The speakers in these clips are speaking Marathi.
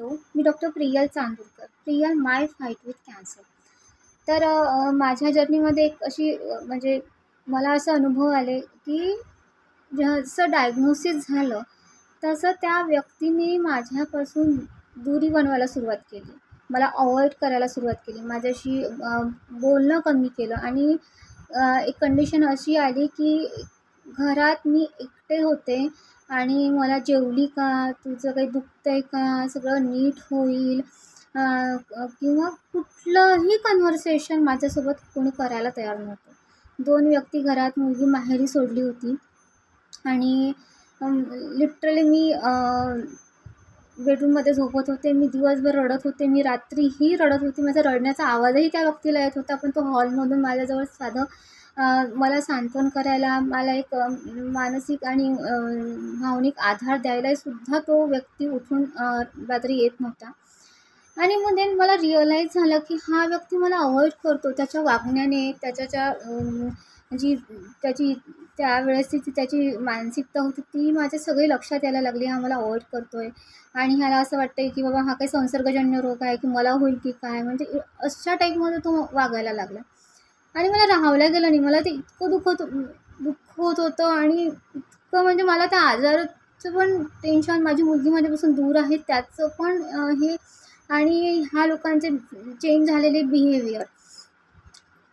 Hello, me doctor Priyal Chandurkar. Priyal my fight with cancer. तर माझ्या जर्नीमध्ये एक अशी म्हणजे मला असं अनुभव आले, की जसं डायग्नोसिस झालं, तसं त्या व्यक्तीने माझ्यापासून दुरी बनवायला सुरुवात केली. मला अव्हॉइड करायला सुरुवात केली. माझ्याशी बोलणं कमी केलं आणि एक कंडिशन अशी आली, की घरात मी एकटे होते आणि मला जेवली का? तुझं काही दुखतंय का? सगळं नीट होईल किंवा कुठलंही कन्व्हर्सेशन माझ्यासोबत कोणी करायला तयार नव्हतं. 2 व्यक्ती घरात, मुलगी माहेरी सोडली होती आणि लिटरली मी बेडरूममध्ये झोपत होते. मी दिवसभर रडत होते. मी रात्रीही रडत होती. माझा रडण्याचा आवाजही त्या व्यक्तीला येत होता. पण तो हॉलमधून माझ्याजवळ साधं मला सांत्वन करायला, मला एक मानसिक आणि भावनिक आधार द्यायलाही सुद्धा तो व्यक्ती उठून रात्री येत नव्हता. आणि मग देन मला रिअलाईज झालं, की हा व्यक्ती मला अव्हॉइड करतो. त्याच्या वागण्याने, त्याच्या जी त्याची त्यावेळेसची त्याची मानसिकता होती, ती माझ्या सगळी लक्षात यायला लागली. हा मला अव्हॉइड करतो आहे आणि ह्याला असं वाटतंय, की बाबा हा काही संसर्गजन्य रोग आहे, की मला होईल की काय? म्हणजे अशा टाईपमध्ये तो वागायला लागला. आणि मला राहावलं गेलं नाही. मला ते इतकं दुःख होत होतं आणि इतकं म्हणजे मला त्या आजाराचं पण टेन्शन, माझी मुलगी माझ्यापासून दूर आहे त्याचं पण हे आणि ह्या लोकांचे चेंज झालेले बिहेवियर.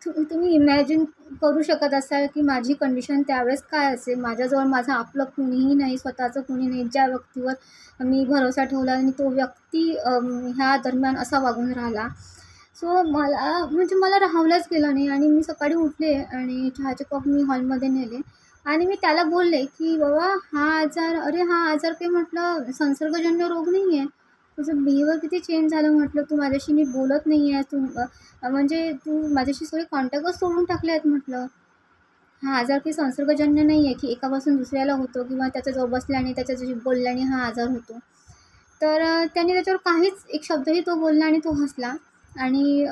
तुम्ही इमॅजिन करू शकत असाल, की माझी कंडिशन त्यावेळेस काय असेल. माझ्याजवळ माझं आपलं कुणीही नाही, स्वतःचं कुणी नाही. ज्या व्यक्तीवर मी भरोसा ठेवला आणि तो व्यक्ती ह्या दरम्यान असा वागून राहिला. सो मला राहावलंच गेलं नाही आणि मी सकाळी उठले आणि चहाचे कप मी हॉलमध्ये नेले आणि मी त्याला बोलले, की "बाबा हा आजार काही म्हटलं संसर्गजन्य रोग नाही आहे. तुझं बिहेवियर किती चेंज झालं म्हटलं. तू माझ्याशी नीट बोलत नाही आहेस. म्हणजे तू माझ्याशी सगळे कॉन्टॅक्टच तोडून टाकले आहेत म्हटलं. हा आजार काही संसर्गजन्य नाही आहे, की एकापासून दुसऱ्याला होतो किंवा त्याच्याजवळ बसल्याने, त्याच्याशी बोलल्याने हा आजार होतो." तर त्याने त्याच्यावर काहीच एक शब्दही तो बोलला आणि तो हसला आणि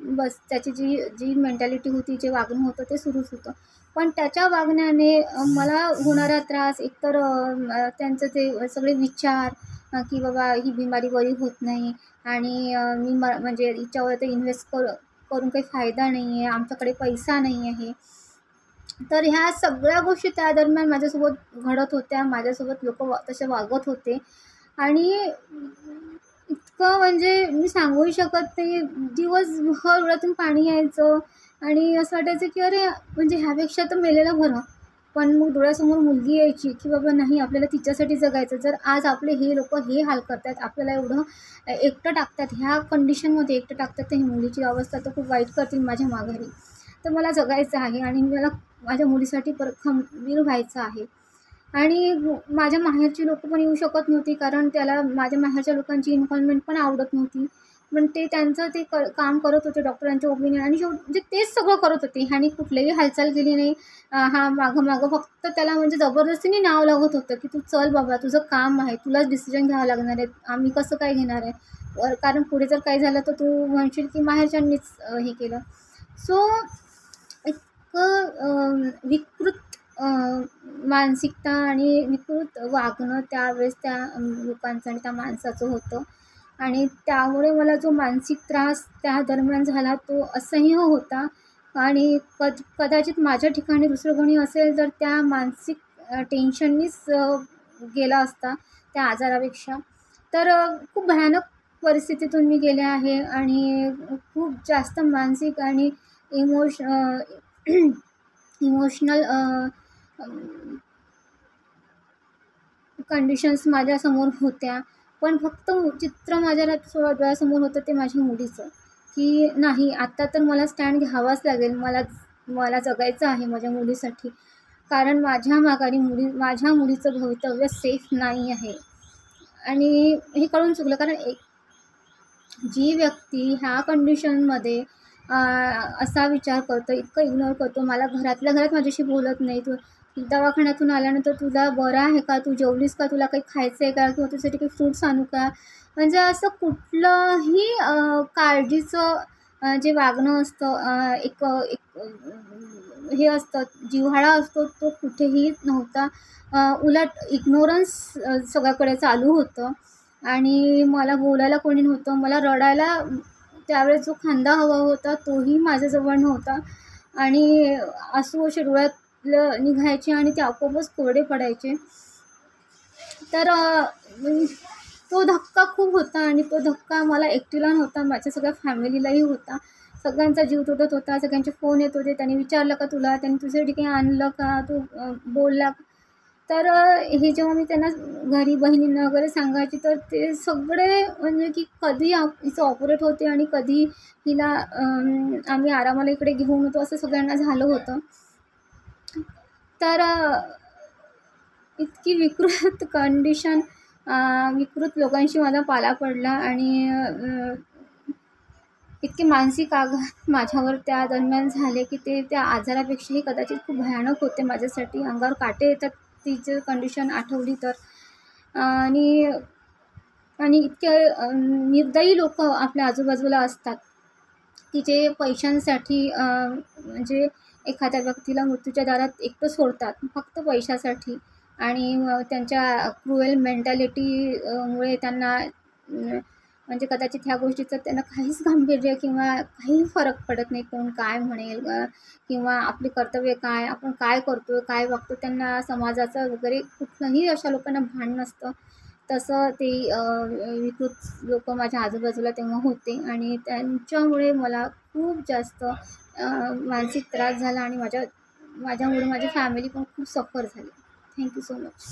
बस त्याची जी जी मेंटॅलिटी होती, जे वागणं होतं ते सुरूच होतं. पण त्याच्या वागण्याने मला होणारा त्रास एकतर त्यांचं ते सगळे विचार की बाबा ही बिमारी बरी होत नाही आणि मी म्हणजे हिच्यावर ते इन्व्हेस्ट करून काही फायदा नाही आहे, आमच्याकडे पैसा नाही आहे. तर ह्या सगळ्या गोष्टी त्या दरम्यान माझ्यासोबत घडत होत्या. माझ्यासोबत लोकं तसे वागत होते आणि इतकं म्हणजे मी सांगूही शकत नाही. दिवसभर डोळ्यातून पाणी यायचं आणि असं वाटायचं, की अरे म्हणजे ह्यापेक्षा तर मेलेलं बरं. पण मग डोळ्यासमोर मुलगी यायची, की बाबा नाही आपल्याला तिच्यासाठी जगायचं. जर आज आपले हे लोकं हे हाल करतायत, आपल्याला एवढं एकटं टाकतात, ह्या कंडिशनमध्ये एकटं टाकतात, तर ही मुलीची अवस्था तर खूप वाईट करतील माझ्या माघारी. तर मला जगायचं आहे आणि मला माझ्या मुलीसाठी परत खंबीर व्हायचं आहे. आणि माझ्या माहेरची लोकं पण येऊ शकत नव्हती, कारण त्याला माझ्या माहेरच्या लोकांची इन्व्हॉल्वमेंट पण आवडत नव्हती. पण ते त्यांचं ते काम करत होते डॉक्टरांचे ओपिनियन आणि म्हणजे तेच सगळं करत होते. ह्यानी कुठलीही हालचाल केली नाही. हा मागं फक्त त्याला म्हणजे जबरदस्तीने नाव लागत होतं, की "तू चल बाबा, तुझं काम आहे, तुलाच डिसिजन घ्यावं लागणार आहे. आम्ही कसं काय घेणार आहे? कारण पुढे जर काही झालं तर तू म्हणशील, की माहेरच्यांनीच हे केलं." सो इतकं विकृत मानसिकता आणि विकृत वागणं त्यावेळेस त्या लोकांचं आणि त्या माणसाचं होतं आणि त्यामुळे मला जो मानसिक त्रास त्या दरम्यान झाला तो असह्य होता आणि कदाचित माझ्या ठिकाणी दुसरं कोणी असेल तर त्या मानसिक टेन्शननीच गेला असता त्या आजारापेक्षा. तर खूप भयानक परिस्थितीतून मी गेले आहे आणि खूप जास्त मानसिक आणि इमोशनल कंडिशन्स माझ्यासमोर होत्या. पण फक्त चित्र माझ्या डोळ्यासमोर होतं ते माझ्या मुलीचं, की नाही आता तर मला स्टँड घ्यावाच लागेल. मला जगायचं आहे माझ्या मुलीसाठी. कारण माझ्या माघारी माझ्या मुलीचं भवितव्य सेफ नाही आहे. आणि हे कळून चुकलं कारण जी व्यक्ती ह्या कंडिशनमध्ये असा विचार करतो, इतकं इग्नोर करतो, मला घरातल्या घरात माझ्याशी बोलत नाही, तू दवाखान्यातून आल्यानंतर तुला बरं आहे का, तू जेवलीस का, तुला काही खायचं आहे का किंवा तुझ्यासाठी काही फ्रूट्स आणू का, म्हणजे असं कुठलंही काळजीचं जे वागणं असतं एक एक हे असतं, जिव्हाळा असतो तो कुठेही नव्हता. उलट इग्नोरन्स सगळ्याकडे चालू होतं आणि मला बोलायला कोणी नव्हतं. मला रडायला त्यावेळेस जो खांदा हवा होता तोही माझ्याजवळ नव्हता आणि अश्रू असे डोळ्यातलं निघायचे आणि ते आपोआपच कोरडे पडायचे. तर तो धक्का खूप होता आणि तो धक्का मला एकटीला नव्हता, माझ्या सगळ्या फॅमिलीलाही होता. सगळ्यांचा जीव तुटत होता. सगळ्यांचे फोन येत होते. त्यांनी विचारलं का तुला? त्यांनी तुझ्यासाठी काही आणलं का? तू बोलला का? तर हे जेव्हा मी त्यांना घरी बहिणींना वगैरे सांगायची तर ते सगळे म्हणजे की कधी हिचं ऑपरेट होते आणि कधी हिला आम्ही आरामाला इकडे घेऊन होतो असं सगळ्यांना झालं होतं. तर इतकी विकृत कंडिशन, विकृत लोकांशी माझा पाला पडला आणि इतके मानसिक आघात माझ्यावर त्या दरम्यान झाले की ते त्या आजारापेक्षाही कदाचित खूप भयानक होते माझ्यासाठी. अंगावर काटे येतात तिचं कंडिशन आठवली तर. आणि आणि इतके निर्दयी लोकं आपल्या आजूबाजूला असतात की जे पैशांसाठी म्हणजे एखाद्या व्यक्तीला मृत्यूच्या दारात एकटं सोडतात फक्त पैशासाठी. आणि त्यांच्या क्रुएल मेंटॅलिटी मुळे त्यांना म्हणजे कदाचित ह्या गोष्टीचं त्यांना काहीच गांभीर्य किंवा काही फरक पडत नाही, कोण काय म्हणेल किंवा आपली कर्तव्य काय, आपण काय करतो, काय वागतो, त्यांना समाजाचं वगैरे कुठलंही अशा लोकांना भान नसतं. तसं ते विकृत लोकं माझ्या आजूबाजूला तेव्हा होते आणि त्यांच्यामुळे मला खूप जास्त मानसिक त्रास झाला आणि माझ्यामुळे माझी फॅमिली पण खूप सफर झाली. Thank you so much.